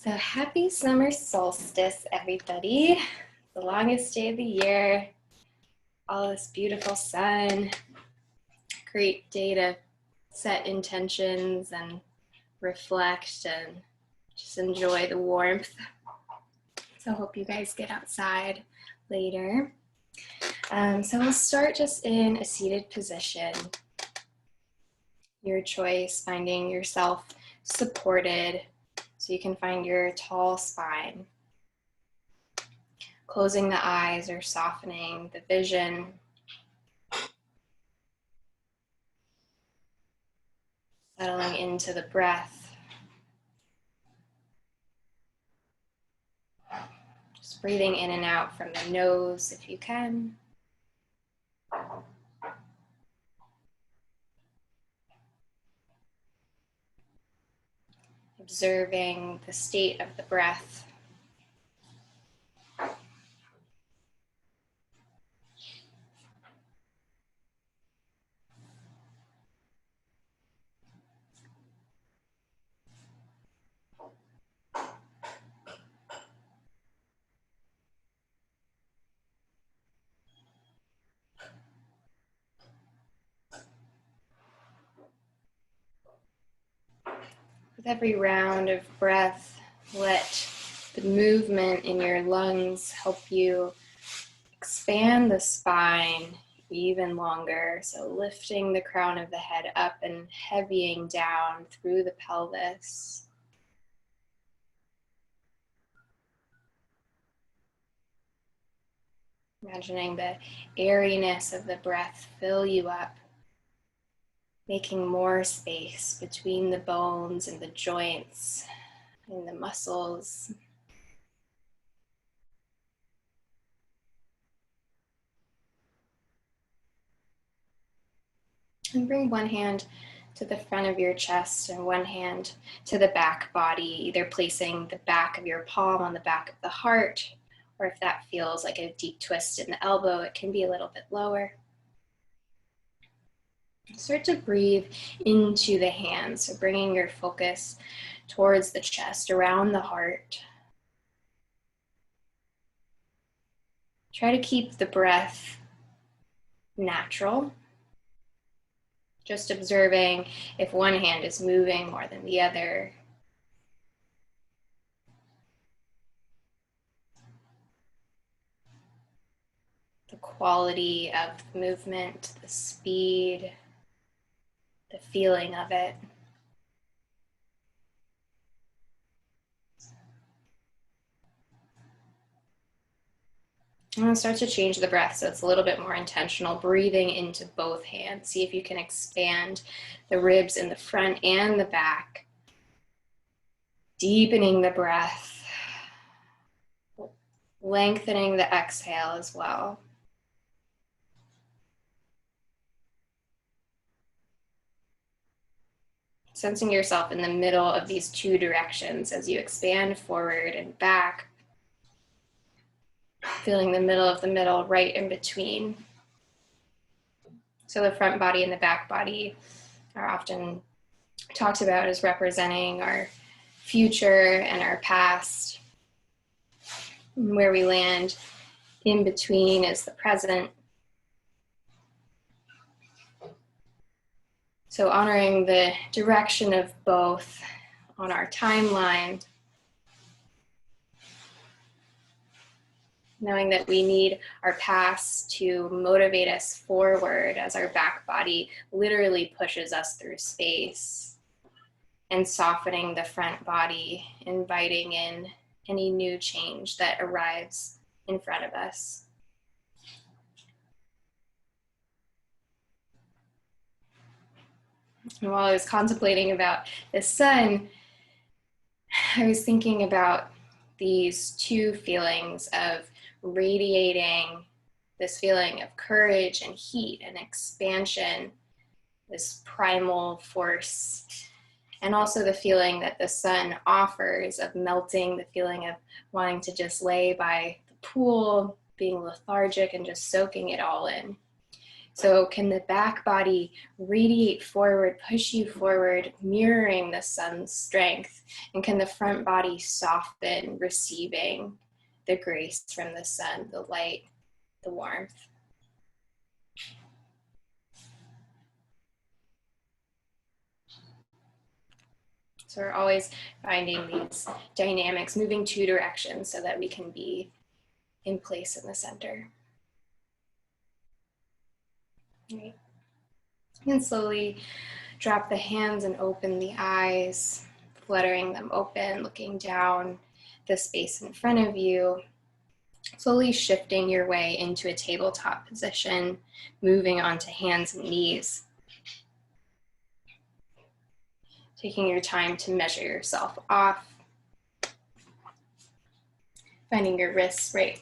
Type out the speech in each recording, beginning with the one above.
So happy summer solstice, everybody. The longest day of the year. All this beautiful sun. Great day to set intentions and reflect and just enjoy the warmth. So I hope you guys get outside later. So we'll start just in a seated position. Your choice, finding yourself supported so you can find your tall spine. Closing the eyes or softening the vision. Settling into the breath. Just breathing in and out from the nose if you can. Observing the state of the breath. With every round of breath, let the movement in your lungs help you expand the spine even longer. So lifting the crown of the head up and heavying down through the pelvis. Imagining the airiness of the breath fill you up, making more space between the bones and the joints and the muscles. And bring one hand to the front of your chest and one hand to the back body, either placing the back of your palm on the back of the heart, or if that feels like a deep twist in the elbow, it can be a little bit lower. Start to breathe into the hands, so bringing your focus towards the chest, around the heart. Try to keep the breath natural. Just observing if one hand is moving more than the other. The quality of the movement, the speed, the feeling of it. I'm going to start to change the breath so it's a little bit more intentional, breathing into both hands. See if you can expand the ribs in the front and the back. Deepening the breath. Lengthening the exhale as well. Sensing yourself in the middle of these two directions as you expand forward and back. Feeling the middle of the middle right in between. So the front body and the back body are often talked about as representing our future and our past. And where we land in between is the present. So honoring the direction of both on our timeline. Knowing that we need our past to motivate us forward as our back body literally pushes us through space. And softening the front body, inviting in any new change that arrives in front of us. And while I was contemplating about the sun, I was thinking about these two feelings of radiating this feeling of courage and heat and expansion, this primal force, and also the feeling that the sun offers of melting, the feeling of wanting to just lay by the pool, being lethargic and just soaking it all in. So can the back body radiate forward, push you forward, mirroring the sun's strength? And can the front body soften, receiving the grace from the sun, the light, the warmth? So we're always finding these dynamics, moving 2 directions so that we can be in place in the center. Right. And slowly drop the hands and open the eyes, fluttering them open, looking down the space in front of you, slowly shifting your way into a tabletop position, moving onto hands and knees. Taking your time to measure yourself off. Finding your wrists right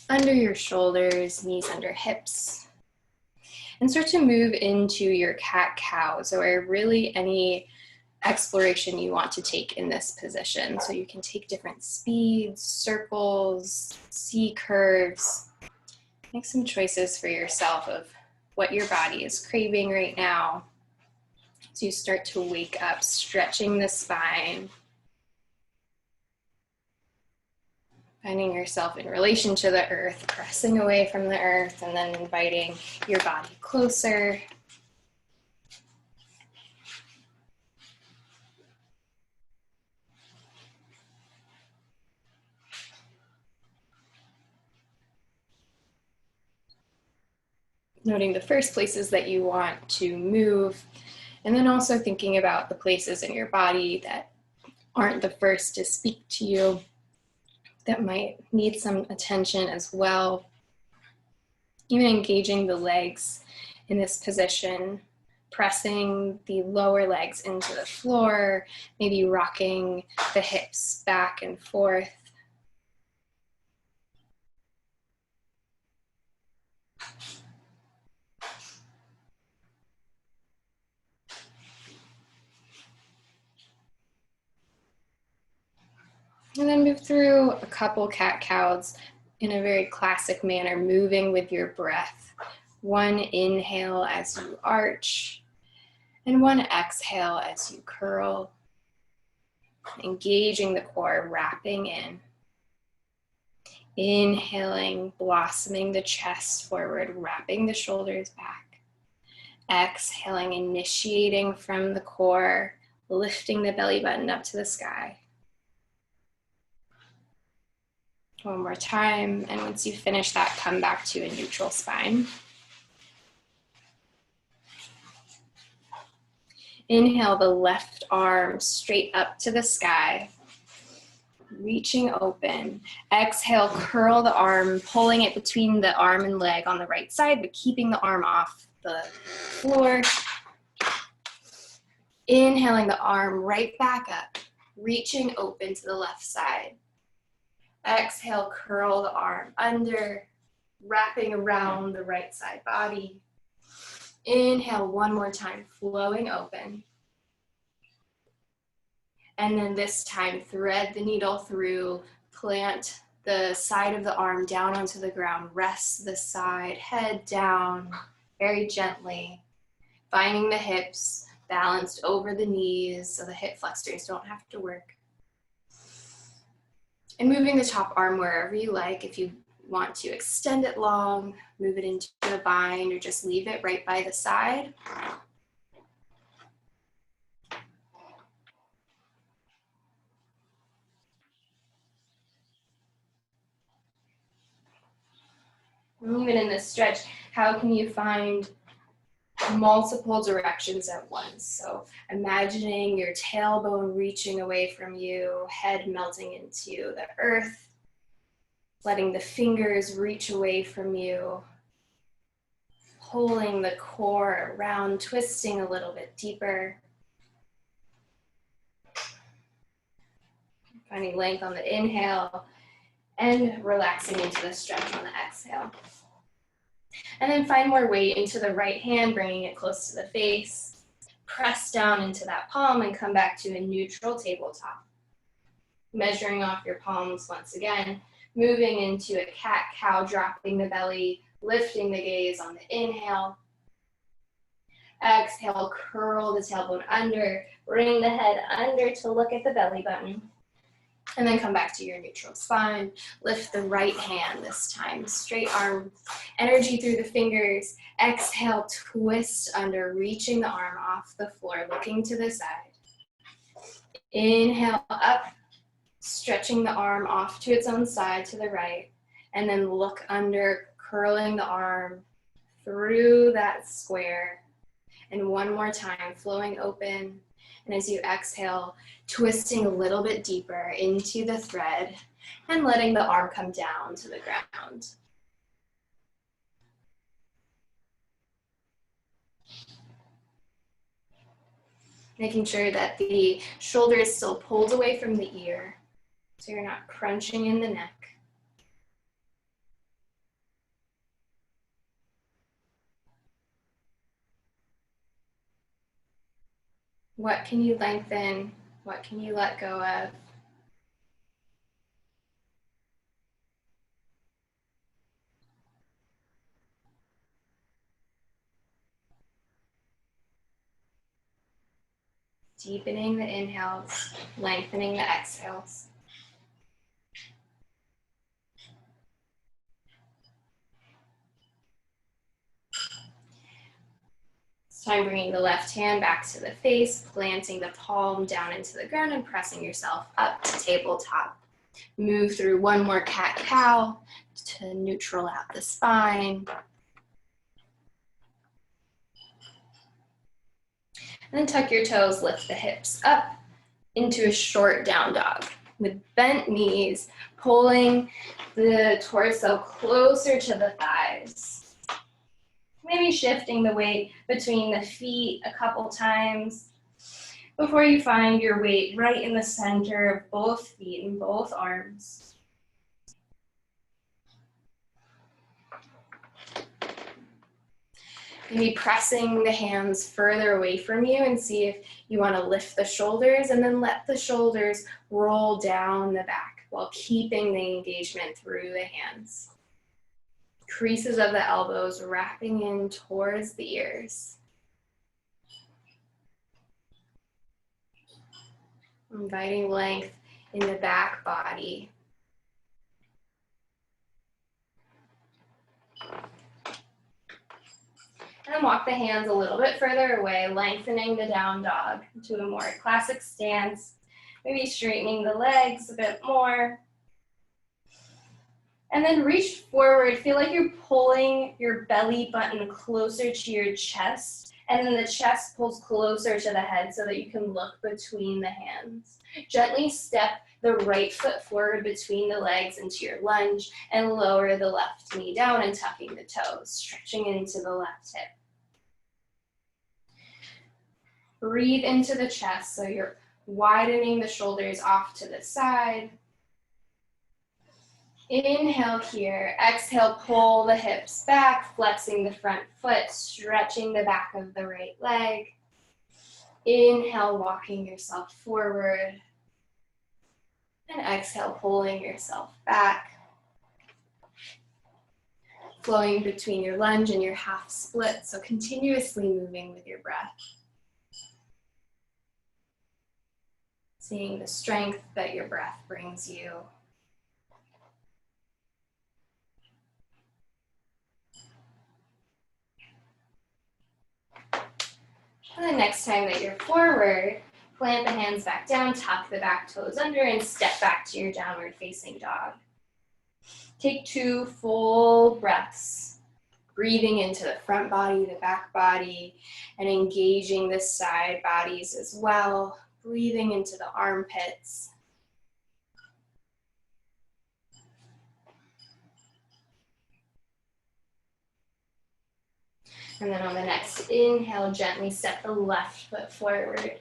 under your shoulders, knees under hips. And start to move into your cat-cows, or really any exploration you want to take in this position. So you can take different speeds, circles, C curves. Make some choices for yourself of what your body is craving right now. So you start to wake up, stretching the spine. Finding yourself in relation to the earth, pressing away from the earth, and then inviting your body closer. Noting the first places that you want to move, and then also thinking about the places in your body that aren't the first to speak to you, that might need some attention as well. Even engaging the legs in this position, pressing the lower legs into the floor, maybe rocking the hips back and forth. And then move through a couple cat-cows in a very classic manner, moving with your breath. One inhale as you arch, and one exhale as you curl. Engaging the core, wrapping in. Inhaling, blossoming the chest forward, wrapping the shoulders back. Exhaling, initiating from the core, lifting the belly button up to the sky. One more time, and once you finish that, come back to a neutral spine. Inhale the left arm straight up to the sky, reaching open. Exhale, curl the arm, pulling it between the arm and leg on the right side, but keeping the arm off the floor. Inhaling the arm right back up, reaching open to the left side. Exhale, curl the arm under, wrapping around the right side body. Inhale one more time, flowing open. And then this time, thread the needle through, plant the side of the arm down onto the ground, rest the side, head down, very gently, finding the hips balanced over the knees so the hip flexors don't have to work. And moving the top arm wherever you like. If you want to extend it long, move it into a bind, or just leave it right by the side. Even in this stretch, how can you find multiple directions at once? So imagining your tailbone reaching away from you, head melting into the earth, letting the fingers reach away from you, pulling the core around, twisting a little bit deeper. Finding length on the inhale and relaxing into the stretch on the exhale. And then find more weight into the right hand, bringing it close to the face. Press down into that palm and come back to a neutral tabletop. Measuring off your palms once again, moving into a cat-cow, dropping the belly, lifting the gaze on the inhale, Exhale, curl the tailbone under, bring the head under to look at the belly button. And then come back to your neutral spine. Lift the right hand this time. Straight arm, energy through the fingers. Exhale, twist under, reaching the arm off the floor, looking to the side. Inhale up, stretching the arm off to its own side to the right. And then look under, curling the arm through that square. And one more time, flowing open. And as you exhale, twisting a little bit deeper into the thread and letting the arm come down to the ground. Making sure that the shoulder is still pulled away from the ear, so you're not crunching in the neck. What can you lengthen? What can you let go of? Deepening the inhales, lengthening the exhales. This time bringing the left hand back to the face, planting the palm down into the ground and pressing yourself up to tabletop. Move through one more cat-cow to neutral out the spine. And then tuck your toes, lift the hips up into a short down dog. With bent knees, pulling the torso closer to the thighs. Maybe shifting the weight between the feet a couple times before you find your weight right in the center of both feet and both arms. Maybe pressing the hands further away from you and see if you want to lift the shoulders and then let the shoulders roll down the back while keeping the engagement through the hands. Creases of the elbows wrapping in towards the ears. Inviting length in the back body. And then walk the hands a little bit further away, lengthening the down dog to a more classic stance. Maybe straightening the legs a bit more. And then reach forward. Feel like you're pulling your belly button closer to your chest. And then the chest pulls closer to the head so that you can look between the hands. Gently step the right foot forward between the legs into your lunge and lower the left knee down and tucking the toes, stretching into the left hip. Breathe into the chest so you're widening the shoulders off to the side. Inhale here. Exhale, pull the hips back, flexing the front foot, stretching the back of the right leg. Inhale, walking yourself forward. And exhale, pulling yourself back. Flowing between your lunge and your half split, so continuously moving with your breath. Seeing the strength that your breath brings you. And the next time that you're forward, plant the hands back down, tuck the back toes under, and step back to your downward facing dog. Take 2 full breaths, breathing into the front body, the back body, and engaging the side bodies as well. Breathing into the armpits. And then on the next inhale, gently step the left foot forward.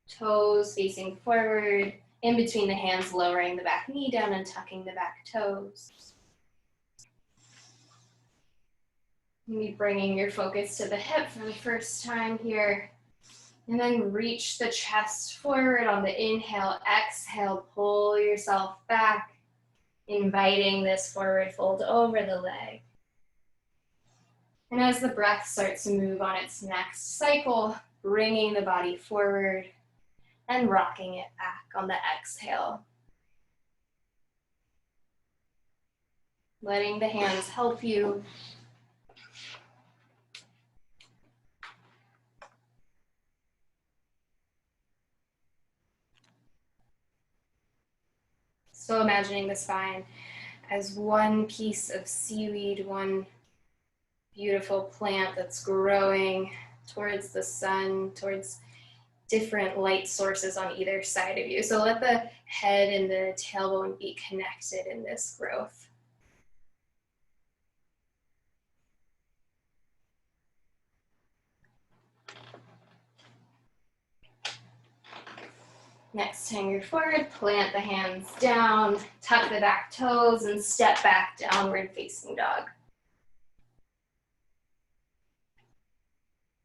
Toes facing forward, in between the hands, lowering the back knee down and tucking the back toes. Maybe bringing your focus to the hip for the first time here. And then reach the chest forward on the inhale. Exhale, pull yourself back, inviting this forward fold over the leg. And as the breath starts to move on its next cycle, bringing the body forward and rocking it back on the exhale. Letting the hands help you. So imagining the spine as one piece of seaweed, one beautiful plant that's growing towards the sun, towards different light sources on either side of you. So let the head and the tailbone be connected in this growth. Next time you're forward, plant the hands down, tuck the back toes, and step back, downward facing dog.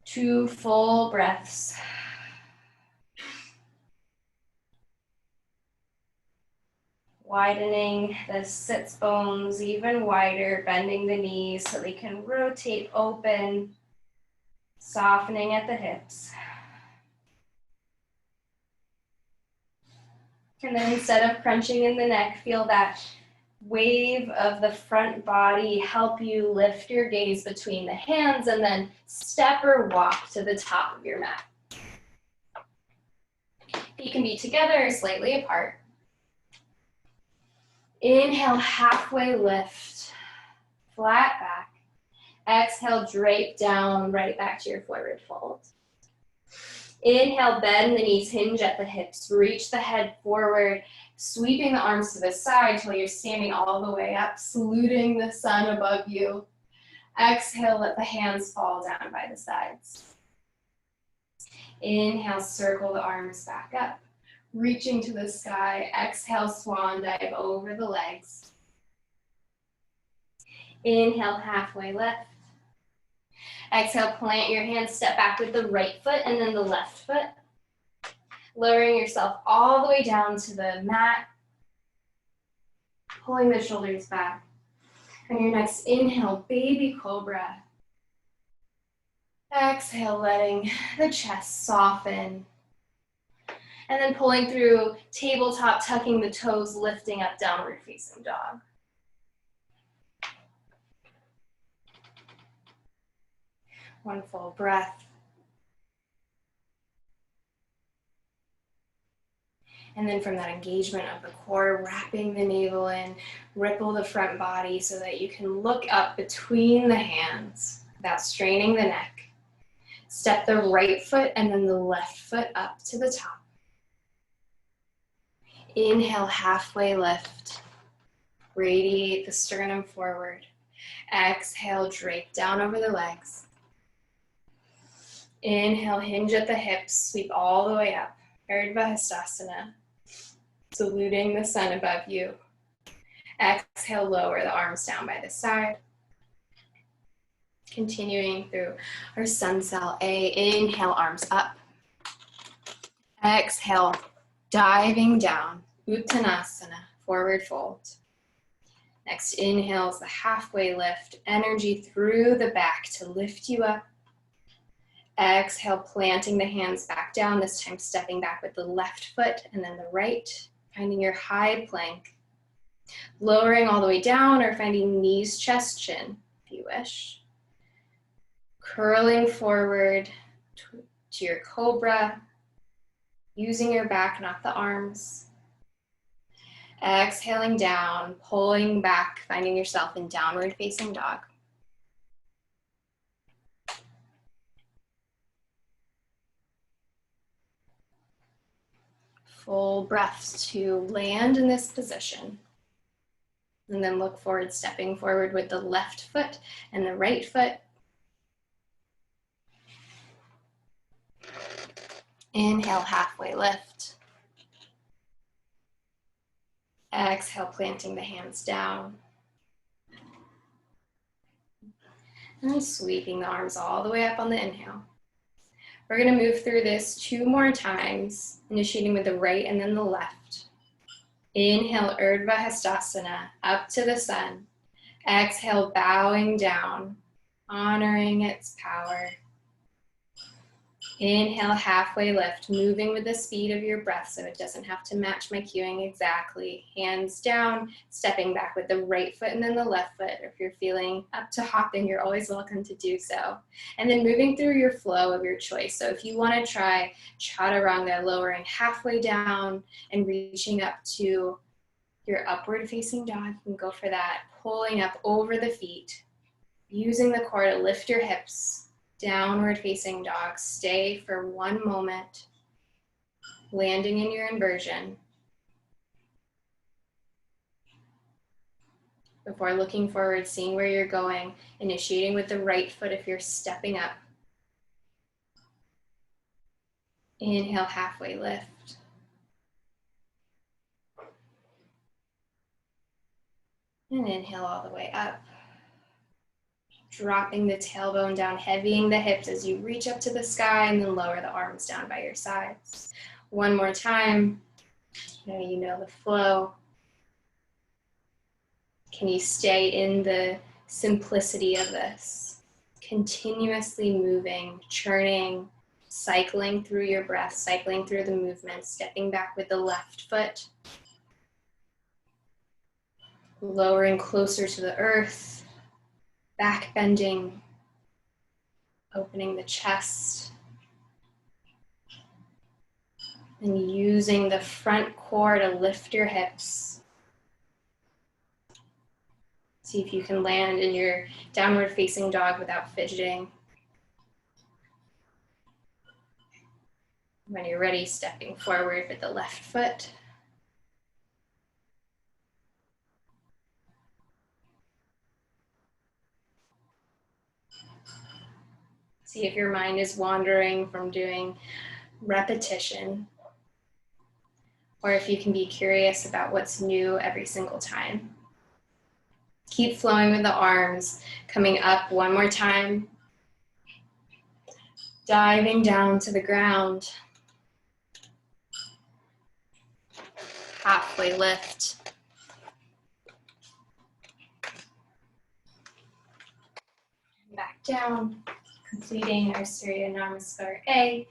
2 full breaths. Widening the sits bones even wider, bending the knees so they can rotate open, softening at the hips. And then instead of crunching in the neck, feel that wave of the front body help you lift your gaze between the hands and then step or walk to the top of your mat. Feet can be together or slightly apart. Inhale, halfway lift, flat back. Exhale, drape down, right back to your forward fold. Inhale, bend the knees, hinge at the hips, reach the head forward, sweeping the arms to the side till you're standing all the way up, saluting the sun above you. Exhale, let the hands fall down by the sides. Inhale, circle the arms back up, reaching to the sky. Exhale, swan dive over the legs. Inhale, halfway lift. Exhale, plant your hands, step back with the right foot and then the left foot. Lowering yourself all the way down to the mat. Pulling the shoulders back. On your next inhale, baby cobra. Exhale, letting the chest soften. And then pulling through tabletop, tucking the toes, lifting up, downward facing dog. One full breath. And then from that engagement of the core, wrapping the navel in, ripple the front body so that you can look up between the hands without straining the neck. Step the right foot and then the left foot up to the top. Inhale, halfway lift. Radiate the sternum forward. Exhale, drape down over the legs. Inhale, hinge at the hips, sweep all the way up. Urdhva Hastasana, saluting the sun above you. Exhale, lower the arms down by the side. Continuing through our sun cell A. Inhale, arms up. Exhale, diving down. Uttanasana, forward fold. Next inhale is the halfway lift. Energy through the back to lift you up. Exhale, planting the hands back down, this time stepping back with the left foot and then the right, finding your high plank. Lowering all the way down or finding knees, chest, chin, if you wish. Curling forward to your cobra, using your back, not the arms. Exhaling down, pulling back, finding yourself in downward facing dog. Full breaths to land in this position. And then look forward, stepping forward with the left foot and the right foot. Inhale, halfway lift. Exhale, planting the hands down. And sweeping the arms all the way up on the inhale. We're going to move through this 2 more times, initiating with the right and then the left. Inhale, Urdhva Hastasana, up to the sun. Exhale, bowing down honoring its power. Inhale, halfway lift, moving with the speed of your breath so it doesn't have to match my cueing exactly. Hands down, stepping back with the right foot and then the left foot. If you're feeling up to hopping, you're always welcome to do so. And then moving through your flow of your choice. So if you want to try chaturanga, lowering halfway down and reaching up to your upward facing dog, you can go for that. Pulling up over the feet, using the core to lift your hips. Downward facing dog, stay for one moment, landing in your inversion. Before looking forward, seeing where you're going, initiating with the right foot if you're stepping up. Inhale, halfway lift. And inhale all the way up. Dropping the tailbone down, heavying the hips as you reach up to the sky and then lower the arms down by your sides. One more time. You know the flow. Can you stay in the simplicity of this? Continuously moving, churning, cycling through your breath, cycling through the movement, stepping back with the left foot. Lowering closer to the earth. Back bending, opening the chest, and using the front core to lift your hips. See if you can land in your downward facing dog without fidgeting. When you're ready, stepping forward with the left foot. See if your mind is wandering from doing repetition, or if you can be curious about what's new every single time. Keep flowing with the arms, coming up one more time. Diving down to the ground. Halfway lift. Back down. Completing our Surya Namaskar A.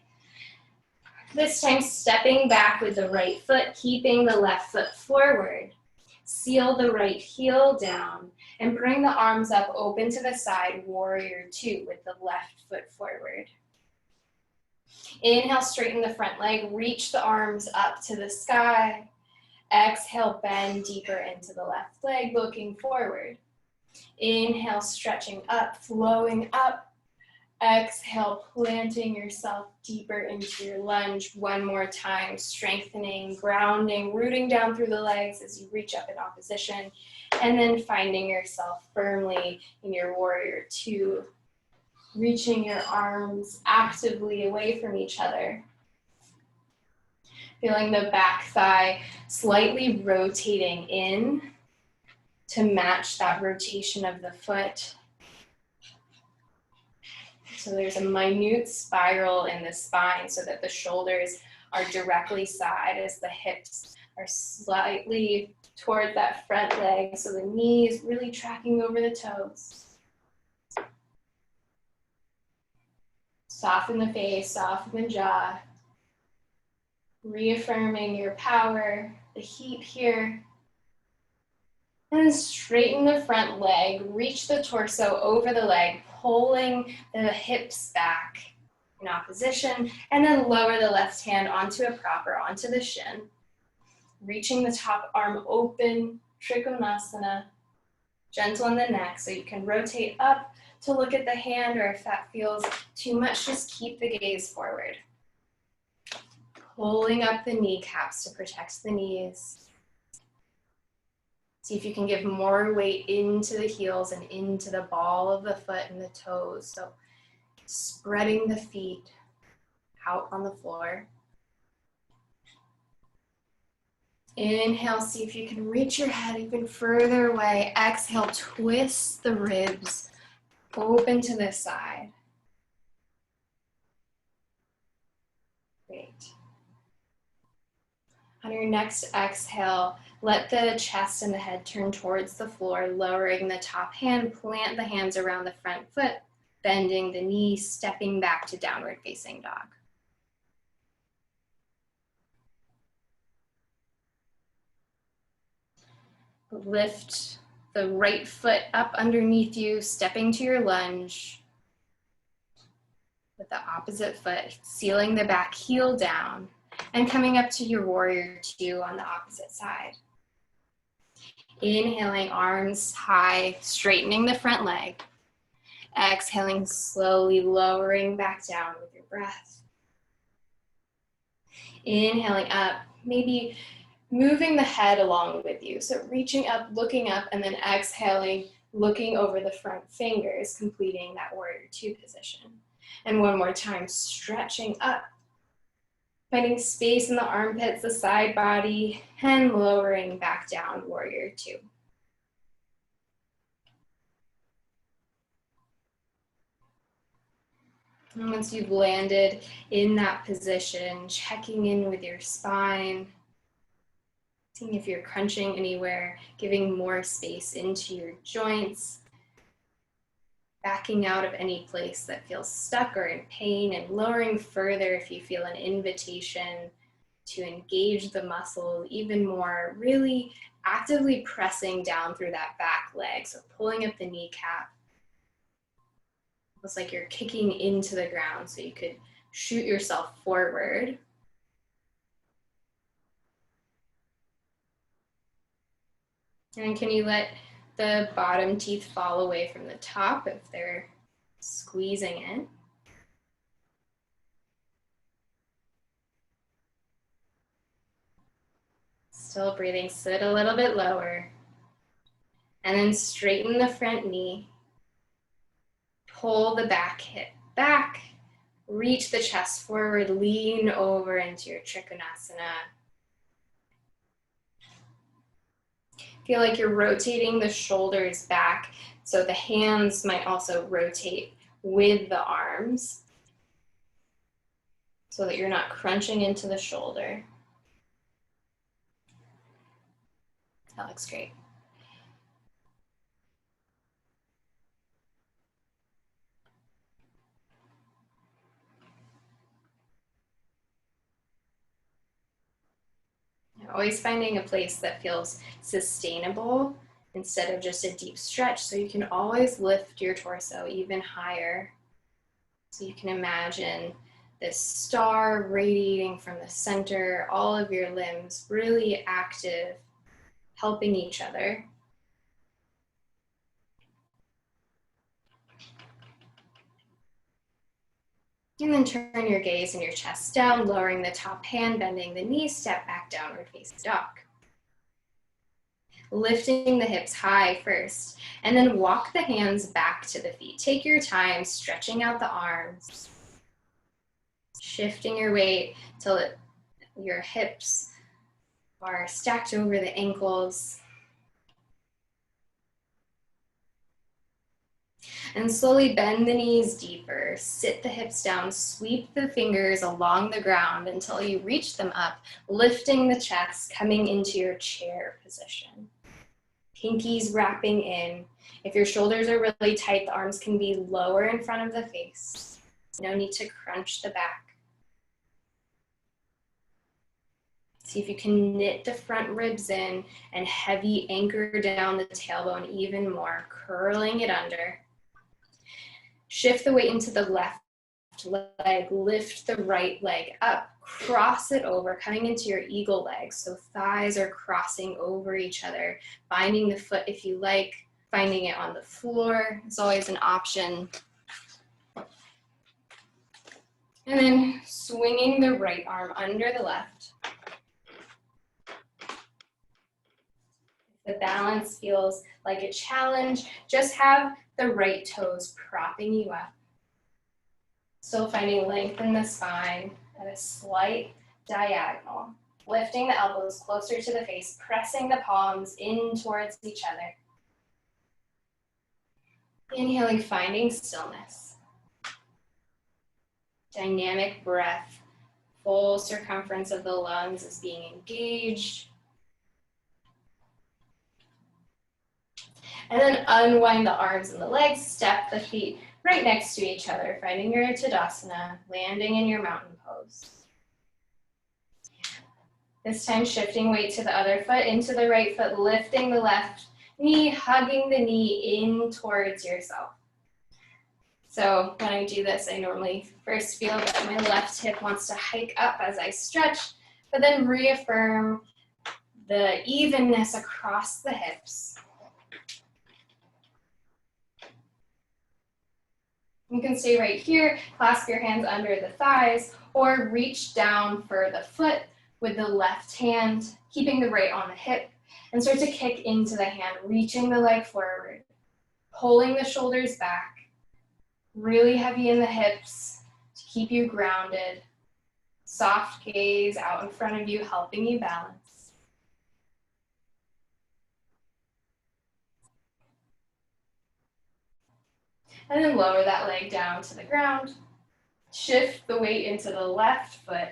This time stepping back with the right foot, keeping the left foot forward. Seal the right heel down and bring the arms up open to the side, warrior two with the left foot forward. Inhale, straighten the front leg, reach the arms up to the sky. Exhale, bend deeper into the left leg, looking forward. Inhale, stretching up, flowing up. Exhale, planting yourself deeper into your lunge. One more time, strengthening, grounding, rooting down through the legs as you reach up in opposition, and then finding yourself firmly in your warrior two, reaching your arms actively away from each other. Feeling the back thigh slightly rotating in to match that rotation of the foot. So there's a minute spiral in the spine so that the shoulders are directly side as the hips are slightly toward that front leg. So the knees really tracking over the toes. Soften the face, soften the jaw. Reaffirming your power, the heat here. And straighten the front leg, reach the torso over the leg, pulling the hips back in opposition, and then lower the left hand onto a prop or onto the shin. Reaching the top arm open, Trikonasana, gentle in the neck, so you can rotate up to look at the hand, or if that feels too much, just keep the gaze forward. Pulling up the kneecaps to protect the knees. See if you can give more weight into the heels and into the ball of the foot and the toes. So spreading the feet out on the floor. Inhale, see if you can reach your head even further away. Exhale, twist the ribs, open to the side. Great. On your next exhale, let the chest and the head turn towards the floor, lowering the top hand, plant the hands around the front foot. bending the knee, stepping back to downward facing dog. Lift the right foot up underneath you, stepping to your lunge with the opposite foot, sealing the back heel down and coming up to your warrior two on the opposite side. Inhaling, arms high, straightening the front leg. Exhaling, slowly lowering back down with your breath. Inhaling up, maybe moving the head along with you. So reaching up, looking up, and then exhaling, looking over the front fingers, completing that warrior two position. And one more time, stretching up, finding space in the armpits, the side body, and lowering back down, warrior two. And once you've landed in that position, checking in with your spine, seeing if you're crunching anywhere, giving more space into your joints, backing out of any place that feels stuck or in pain, and lowering further if you feel an invitation to engage the muscle even more, really actively pressing down through that back leg, so pulling up the kneecap. Almost like you're kicking into the ground, so you could shoot yourself forward. And can you let the bottom teeth fall away from the top if they're squeezing in? Still breathing, sit a little bit lower. And then straighten the front knee. Pull the back hip back, reach the chest forward, lean over into your Trikonasana. Feel like you're rotating the shoulders back, so the hands might also rotate with the arms so that you're not crunching into the shoulder. That looks great. Always finding a place that feels sustainable instead of just a deep stretch, so you can always lift your torso even higher. So you can imagine this star radiating from the center, all of your limbs really active, helping each other. And then turn your gaze and your chest down, lowering the top hand, bending the knees, step back, downward facing dog. Lifting the hips high first, and then walk the hands back to the feet. Take your time, stretching out the arms, shifting your weight till your hips are stacked over the ankles. And slowly bend the knees deeper, sit the hips down, sweep the fingers along the ground until you reach them up, lifting the chest, coming into your chair position. Pinkies wrapping in. If your shoulders are really tight, the arms can be lower in front of the face. No need to crunch the back. See if you can knit the front ribs in and heavy anchor down the tailbone even more, curling it under. Shift the weight into the left leg, lift the right leg up, cross it over, coming into your eagle leg. So thighs are crossing over each other, finding the foot if you like, finding it on the floor is always an option. And then swinging the right arm under the left. If the balance feels like a challenge, just have the right toes propping you up. Still finding length in the spine at a slight diagonal. Lifting the elbows closer to the face, pressing the palms in towards each other. Inhaling, finding stillness. Dynamic breath. Full circumference of the lungs is being engaged. And then unwind the arms and the legs, step the feet right next to each other, finding your Tadasana, landing in your mountain pose. This time shifting weight to the other foot, into the right foot, lifting the left knee, hugging the knee in towards yourself. So when I do this, I normally first feel that my left hip wants to hike up as I stretch, but then reaffirm the evenness across the hips. You can stay right here, clasp your hands under the thighs, or reach down for the foot with the left hand, keeping the right on the hip, and start to kick into the hand, reaching the leg forward, pulling the shoulders back, really heavy in the hips to keep you grounded. Soft gaze out in front of you, helping you balance. And then lower that leg down to the ground. Shift the weight into the left foot.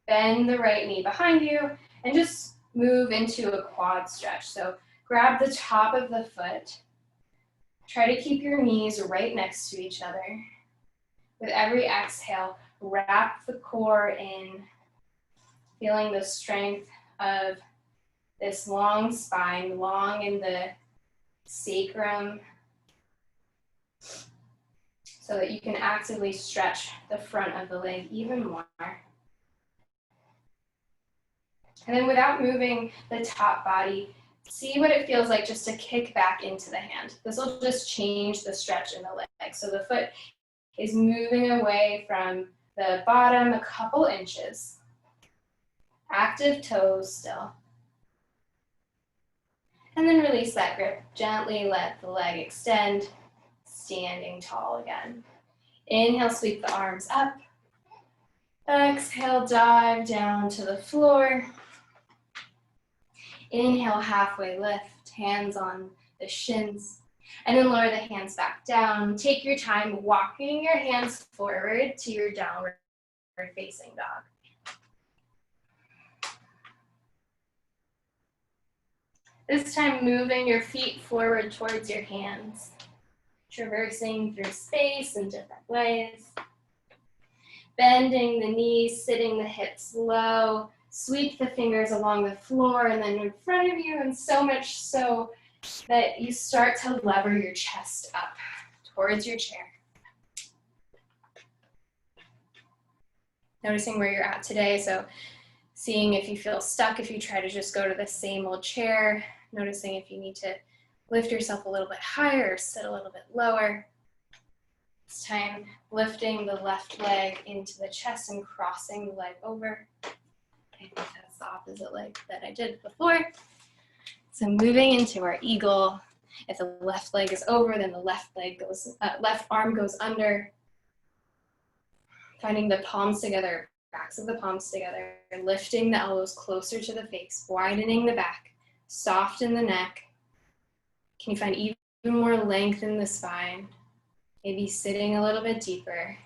Bend the right knee behind you and just move into a quad stretch. So grab the top of the foot. Try to keep your knees right next to each other. With every exhale, wrap the core in, feeling the strength of this long spine, long in the sacrum, so that you can actively stretch the front of the leg even more. And then without moving the top body, see what it feels like just to kick back into the hand. This will just change the stretch in the leg. So the foot is moving away from the bottom a couple inches. Active toes still. And then release that grip. Gently let the leg extend, standing tall again. Inhale, sweep the arms up. Exhale, dive down to the floor. Inhale, halfway lift, hands on the shins. And then lower the hands back down. Take your time walking your hands forward to your downward facing dog. This time moving your feet forward towards your hands. Traversing through space in different ways. Bending the knees, sitting the hips low. Sweep the fingers along the floor and then in front of you, and so much so that you start to lever your chest up towards your chair. Noticing where you're at today, so seeing if you feel stuck, if you try to just go to the same old chair, noticing if you need to lift yourself a little bit higher or sit a little bit lower. This time, lifting the left leg into the chest and crossing the leg over. I think that's the opposite leg that I did before. So moving into our eagle. If the left leg is over, then the left arm goes under. Finding the palms together, backs of the palms together, lifting the elbows closer to the face, widening the back, soften the neck. Can you find even more length in the spine? Maybe sitting a little bit deeper.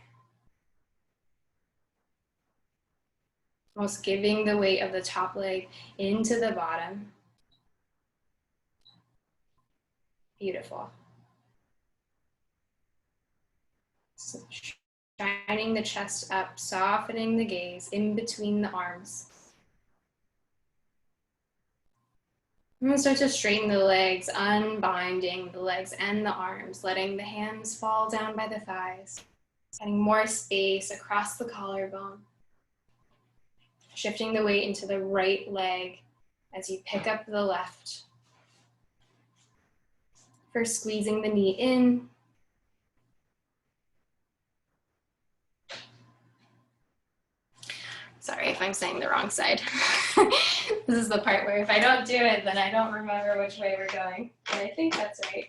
Almost giving the weight of the top leg into the bottom. Beautiful. So shining the chest up, softening the gaze in between the arms. I'm going to start to straighten the legs, unbinding the legs and the arms, letting the hands fall down by the thighs, adding more space across the collarbone. Shifting the weight into the right leg as you pick up the left. First, squeezing the knee in. Sorry if I'm saying the wrong side. This is the part where if I don't do it, then I don't remember which way we're going. But I think that's right.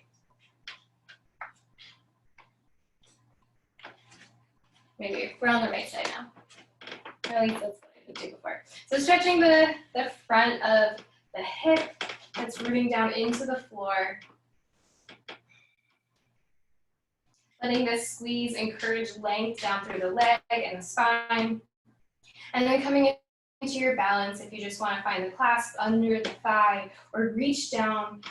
Maybe we're on the right side now. Or at least that's what I did do before. So stretching the front of the hip, that's rooting down into the floor. Letting this squeeze encourage length down through the leg and the spine. And then coming into your balance, if you just want to find the clasp under the thigh or reach down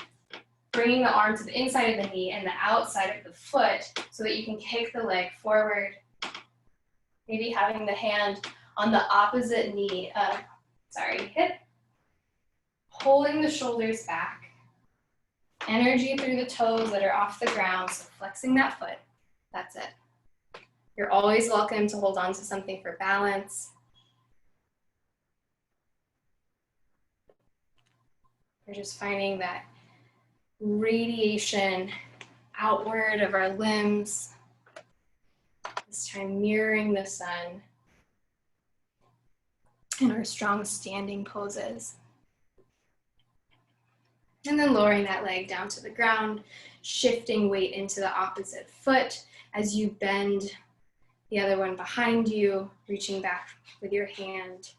bringing the arm to the inside of the knee and the outside of the foot so that you can kick the leg forward. Maybe having the hand on the opposite knee, hip. Holding the shoulders back. Energy through the toes that are off the ground, so flexing that foot. That's it. You're always welcome to hold on to something for balance. We're just finding that radiation outward of our limbs, this time mirroring the sun in our strong standing poses. And then lowering that leg down to the ground, shifting weight into the opposite foot as you bend the other one behind you, reaching back with your hand.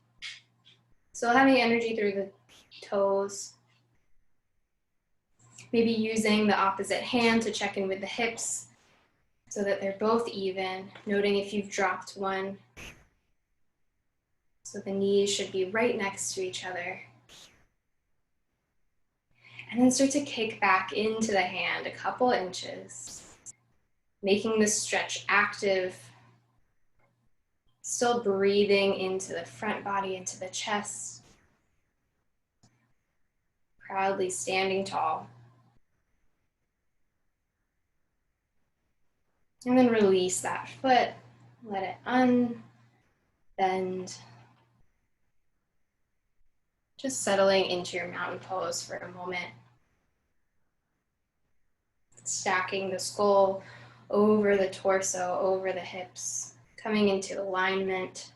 Still having energy through the toes. Maybe using the opposite hand to check in with the hips so that they're both even, noting if you've dropped one. So the knees should be right next to each other. And then start to kick back into the hand a couple inches, making the stretch active, still breathing into the front body, into the chest, proudly standing tall. And then release that foot, let it unbend. Just settling into your mountain pose for a moment. Stacking the skull over the torso, over the hips, coming into alignment.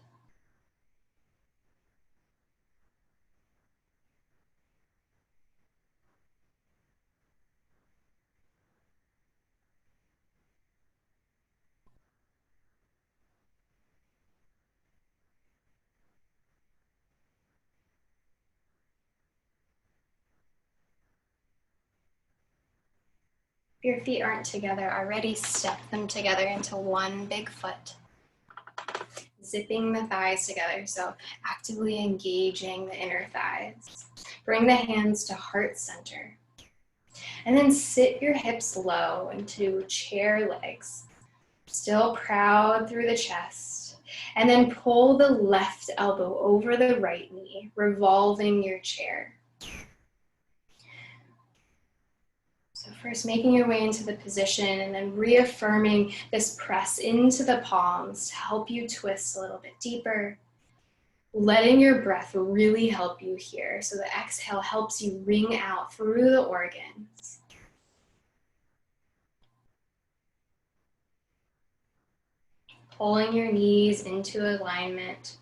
If your feet aren't together already, step them together into one big foot. Zipping the thighs together, so actively engaging the inner thighs. Bring the hands to heart center. And then sit your hips low into chair legs. Still proud through the chest. And then pull the left elbow over the right knee, revolving your chair. So first making your way into the position and then reaffirming this press into the palms to help you twist a little bit deeper. Letting your breath really help you here. So the exhale helps you ring out through the organs. Pulling your knees into alignment.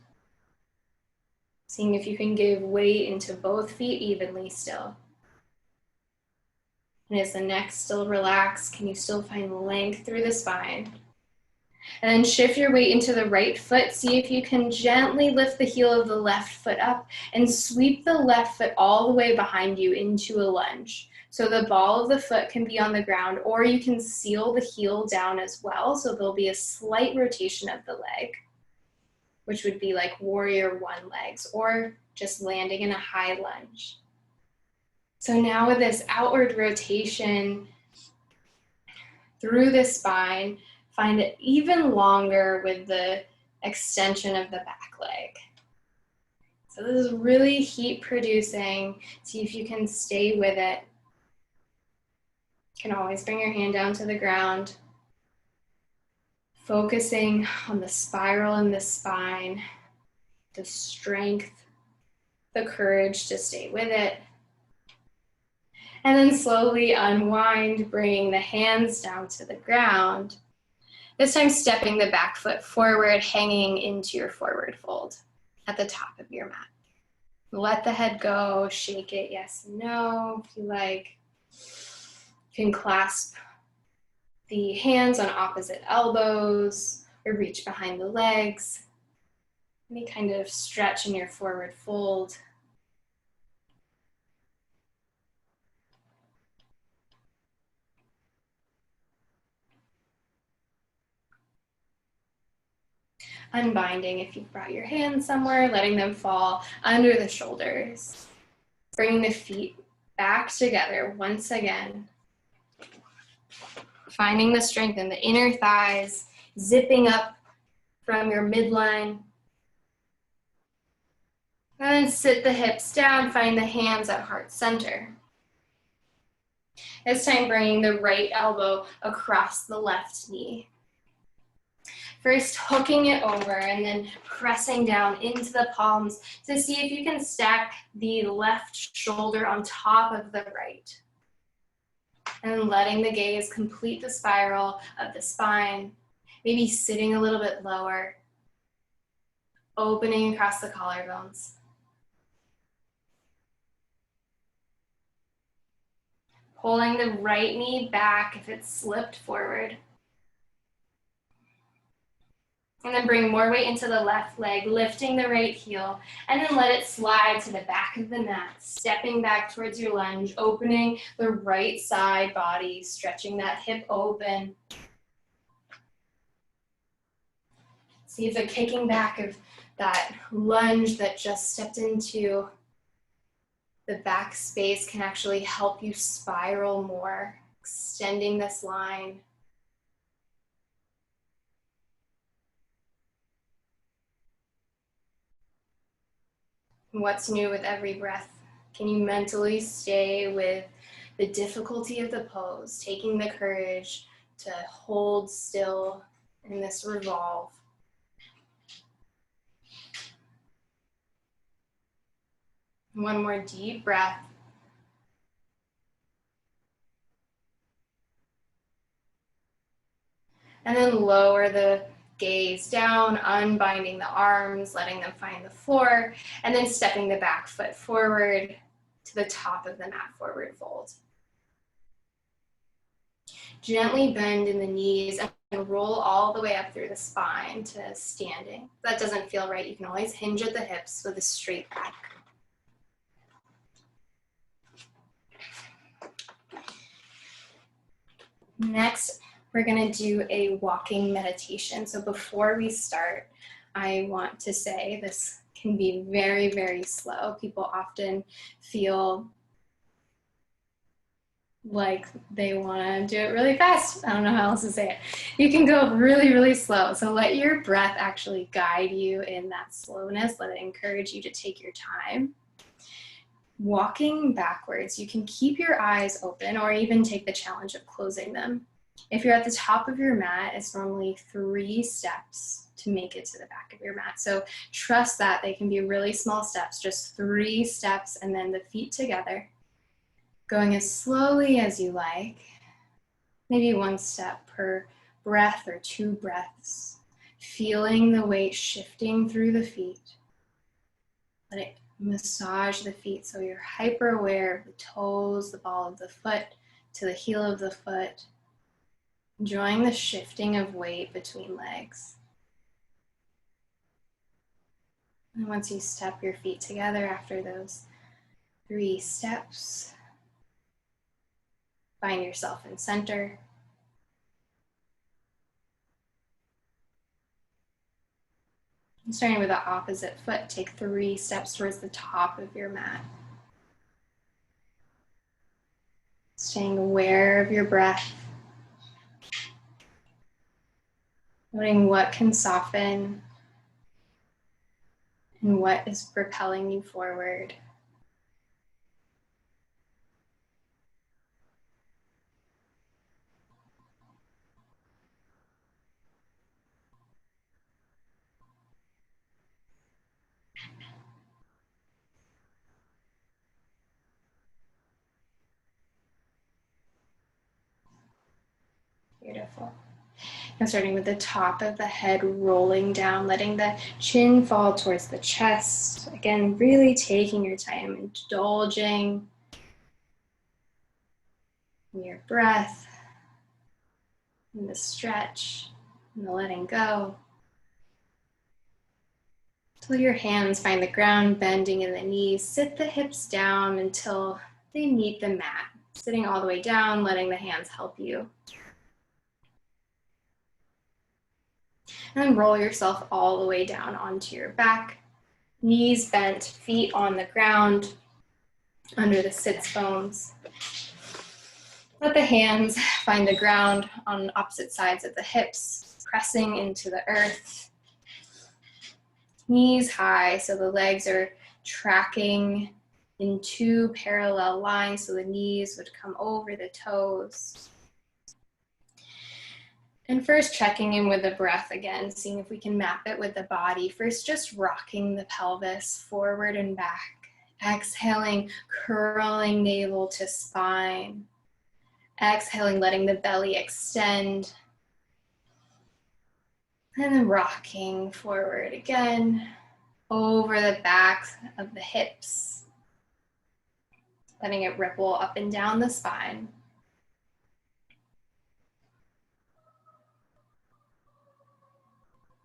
Seeing if you can give weight into both feet evenly still. And is the neck still relaxed? Can you still find length through the spine? And then shift your weight into the right foot. See if you can gently lift the heel of the left foot up and sweep the left foot all the way behind you into a lunge. So the ball of the foot can be on the ground, or you can seal the heel down as well. So there'll be a slight rotation of the leg, which would be like warrior one legs, or just landing in a high lunge. So now with this outward rotation through the spine, find it even longer with the extension of the back leg. So this is really heat producing. See if you can stay with it. You can always bring your hand down to the ground. Focusing on the spiral in the spine, the strength, the courage to stay with it. And then slowly unwind, bringing the hands down to the ground. This time stepping the back foot forward, hanging into your forward fold at the top of your mat. Let the head go, shake it, yes and no, if you like. You can clasp the hands on opposite elbows or reach behind the legs. Any kind of stretch in your forward fold. Unbinding if you've brought your hands somewhere, letting them fall under the shoulders. Bringing the feet back together once again. Finding the strength in the inner thighs, zipping up from your midline. And then sit the hips down, find the hands at heart center. This time bringing the right elbow across the left knee. First hooking it over and then pressing down into the palms to see if you can stack the left shoulder on top of the right. And letting the gaze complete the spiral of the spine, maybe sitting a little bit lower, opening across the collarbones. Pulling the right knee back if it's slipped forward. And then bring more weight into the left leg, lifting the right heel, and then let it slide to the back of the mat, stepping back towards your lunge, opening the right side body, stretching that hip open. See if the kicking back of that lunge that just stepped into the back space can actually help you spiral more, extending this line. What's new with every breath? Can you mentally stay with the difficulty of the pose, taking the courage to hold still in this revolve? One more deep breath. And then lower the gaze down, unbinding the arms, letting them find the floor, and then stepping the back foot forward to the top of the mat, forward fold. Gently bend in the knees and roll all the way up through the spine to standing. If that doesn't feel right, you can always hinge at the hips with a straight back. Next, we're going to do a walking meditation. So before we start, I want to say this can be very, very slow. People often feel like they want to do it really fast. I don't know how else to say it. You can go really, really slow. So let your breath actually guide you in that slowness. Let it encourage you to take your time. Walking backwards, you can keep your eyes open or even take the challenge of closing them. If you're at the top of your mat, it's normally 3 steps to make it to the back of your mat. So trust that they can be really small steps, just 3 steps, and then the feet together. Going as slowly as you like, maybe 1 step per breath or 2 breaths. Feeling the weight shifting through the feet. Let it massage the feet so you're hyper aware of the toes, the ball of the foot, to the heel of the foot. Enjoying the shifting of weight between legs. And once you step your feet together after those 3 steps, find yourself in center. And starting with the opposite foot, take 3 steps towards the top of your mat. Staying aware of your breath. Noting what can soften and what is propelling you forward. Beautiful. Now starting with the top of the head, rolling down, letting the chin fall towards the chest. Again, really taking your time, indulging in your breath, in the stretch, and the letting go. Till your hands find the ground, bending in the knees. Sit the hips down until they meet the mat. Sitting all the way down, letting the hands help you. And then roll yourself all the way down onto your back. Knees bent, feet on the ground. under the sits bones. Let the hands find the ground on opposite sides of the hips, pressing into the earth. Knees high, so the legs are tracking in two parallel lines, so the knees would come over the toes. And first checking in with the breath again, seeing if we can map it with the body. First, just rocking the pelvis forward and back. Exhaling, curling navel to spine. Exhaling, letting the belly extend. And then rocking forward again, over the back of the hips. Letting it ripple up and down the spine.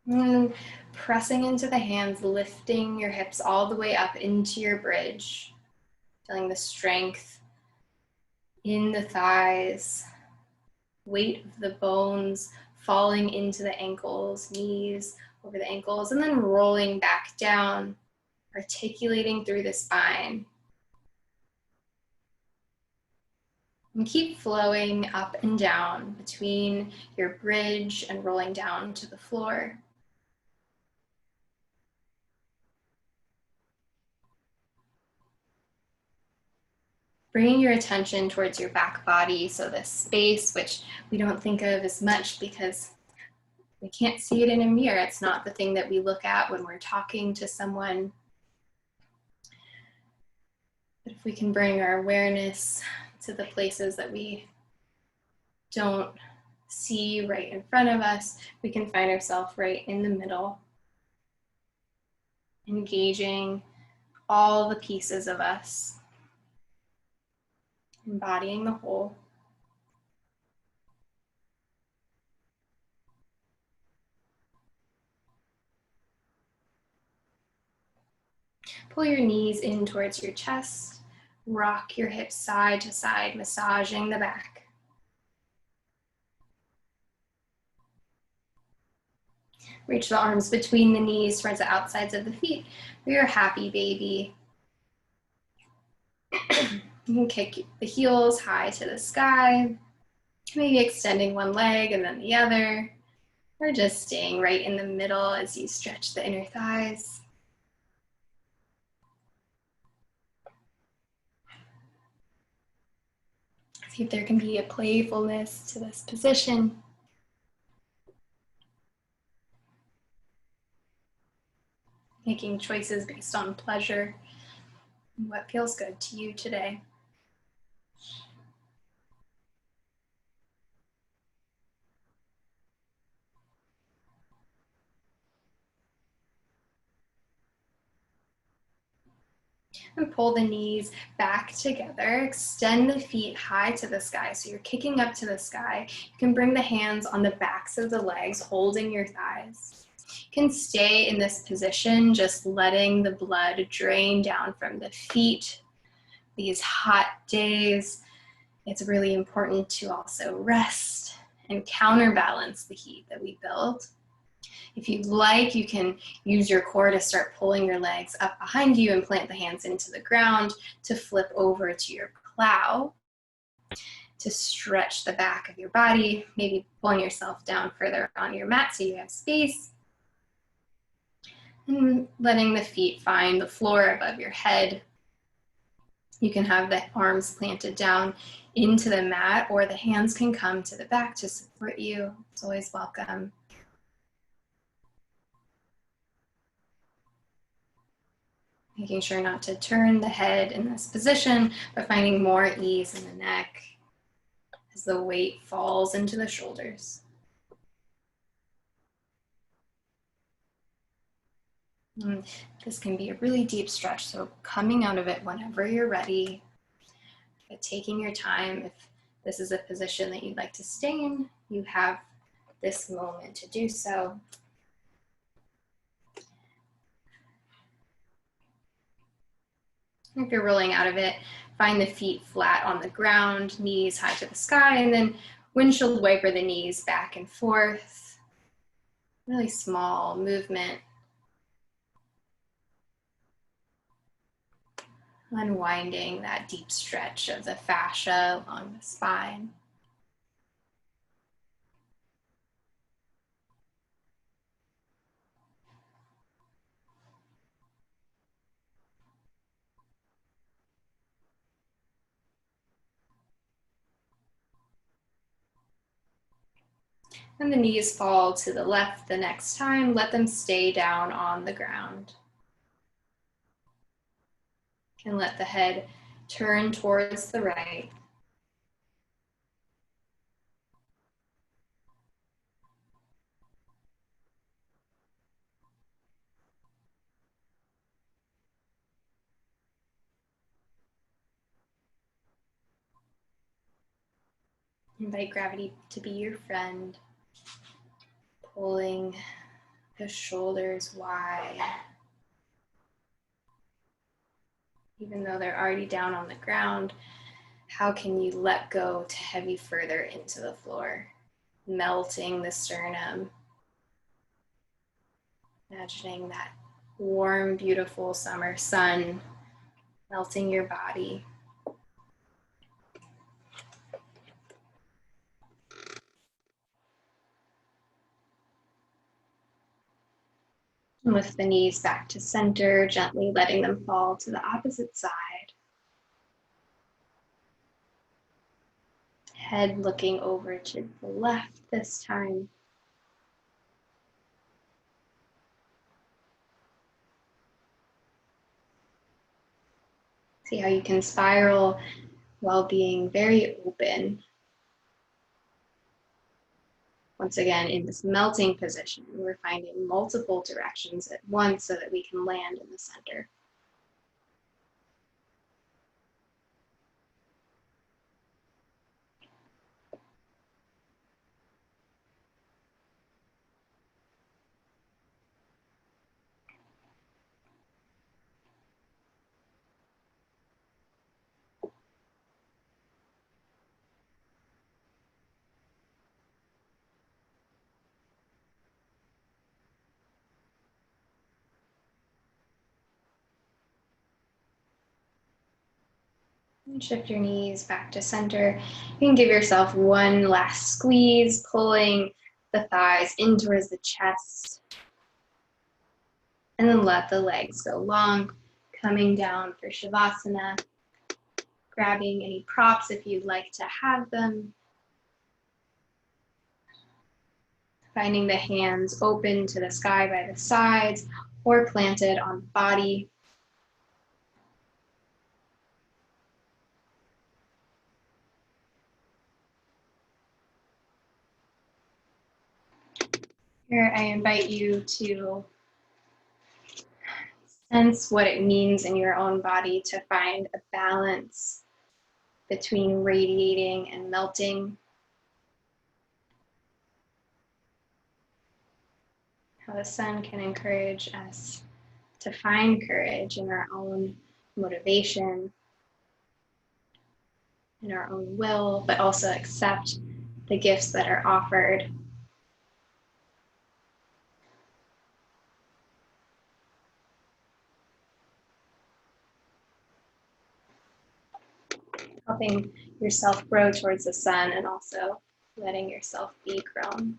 And pressing into the hands, lifting your hips all the way up into your bridge. Feeling the strength in the thighs, weight of the bones falling into the ankles, knees over the ankles, and then rolling back down, articulating through the spine. And keep flowing up and down between your bridge and rolling down to the floor. Bringing your attention towards your back body, so this space, which we don't think of as much because we can't see it in a mirror. It's not the thing that we look at when we're talking to someone. But if we can bring our awareness to the places that we don't see right in front of us, we can find ourselves right in the middle, engaging all the pieces of us. Embodying the whole. Pull your knees in towards your chest. Rock your hips side to side, massaging the back. Reach the arms between the knees towards the outsides of the feet for your happy baby. You can kick the heels high to the sky, maybe extending one leg and then the other, or just staying right in the middle as you stretch the inner thighs. See if there can be a playfulness to this position. Making choices based on pleasure and what feels good to you today. And pull the knees back together. Extend the feet high to the sky. So you're kicking up to the sky. You can bring the hands on the backs of the legs, holding your thighs. You can stay in this position, just letting the blood drain down from the feet. These hot days, it's really important to also rest and counterbalance the heat that we build. If you'd like, you can use your core to start pulling your legs up behind you and plant the hands into the ground to flip over to your plow, to stretch the back of your body, maybe pulling yourself down further on your mat so you have space. And letting the feet find the floor above your head. You can have the arms planted down into the mat, or the hands can come to the back to support you. It's always welcome. Making sure not to turn the head in this position, but finding more ease in the neck as the weight falls into the shoulders. And this can be a really deep stretch, so coming out of it whenever you're ready, but taking your time. If this is a position that you'd like to stay in, you have this moment to do so. If you're rolling out of it, find the feet flat on the ground, knees high to the sky, and then windshield wiper the knees back and forth. Really small movement. Unwinding that deep stretch of the fascia along the spine. When the knees fall to the left the next time, let them stay down on the ground. And let the head turn towards the right. Invite gravity to be your friend, pulling the shoulders wide. Even though they're already down on the ground, how can you let go to heavy further into the floor, melting the sternum, imagining that warm, beautiful summer sun melting your body. Lift the knees back to center, gently letting them fall to the opposite side. Head looking over to the left this time. See how you can spiral while being very open. Once again, in this melting position, we're finding multiple directions at once so that we can land in the center. And shift your knees back to center. You can give yourself one last squeeze, pulling the thighs in towards the chest. And then let the legs go long, coming down for Shavasana, grabbing any props if you'd like to have them. Finding the hands open to the sky by the sides or planted on the body. Here, I invite you to sense what it means in your own body to find a balance between radiating and melting. How the sun can encourage us to find courage in our own motivation, in our own will, but also accept the gifts that are offered. Helping yourself grow towards the sun and also letting yourself be grown.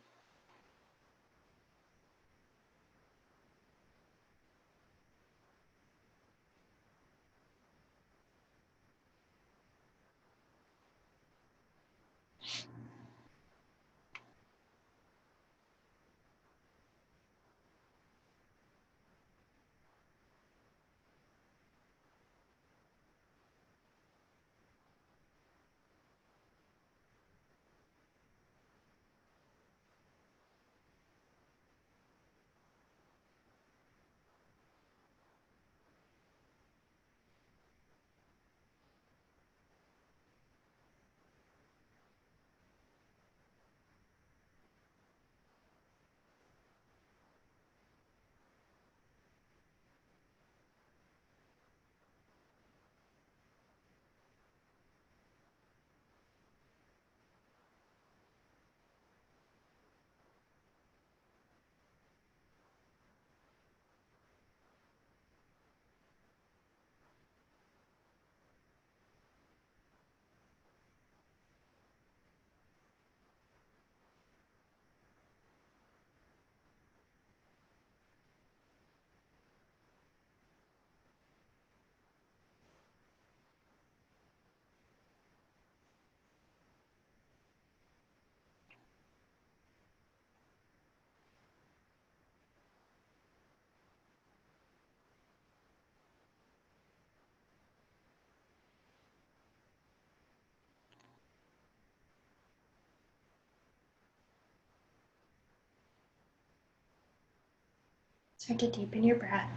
Start to deepen your breath.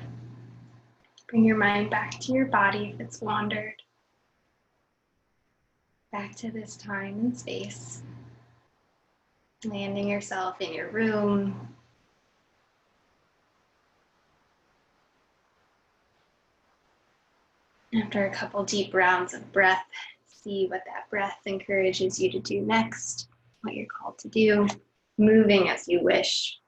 Bring your mind back to your body if it's wandered. Back to this time and space. Landing yourself in your room. After a couple deep rounds of breath, see what that breath encourages you to do next, what you're called to do, moving as you wish.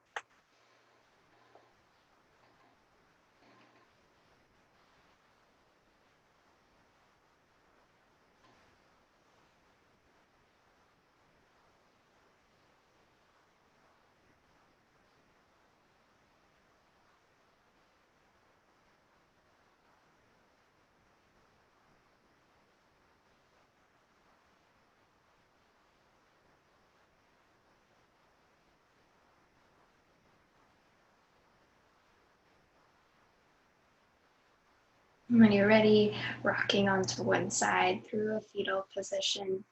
When you're ready, rocking onto one side through a fetal position.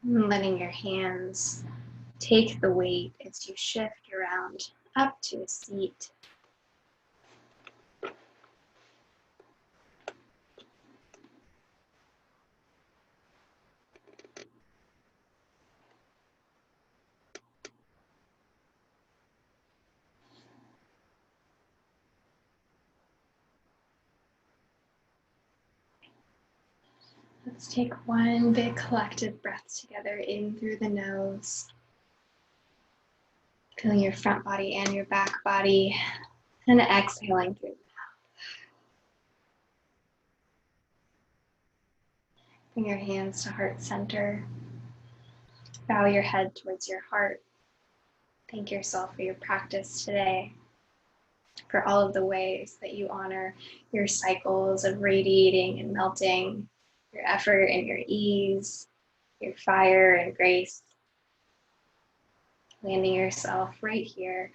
And letting your hands take the weight as you shift around up to a seat. Let's take one big collective breath together in through the nose. Feeling your front body and your back body, and exhaling through the mouth. Bring your hands to heart center. Bow your head towards your heart. Thank yourself for your practice today, for all of the ways that you honor your cycles of radiating and melting, your effort and your ease, your fire and grace. Landing yourself right here.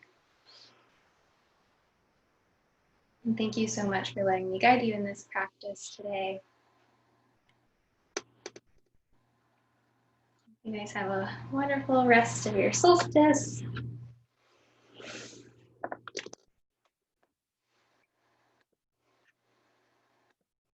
And thank you so much for letting me guide you in this practice today. You guys have a wonderful rest of your solstice.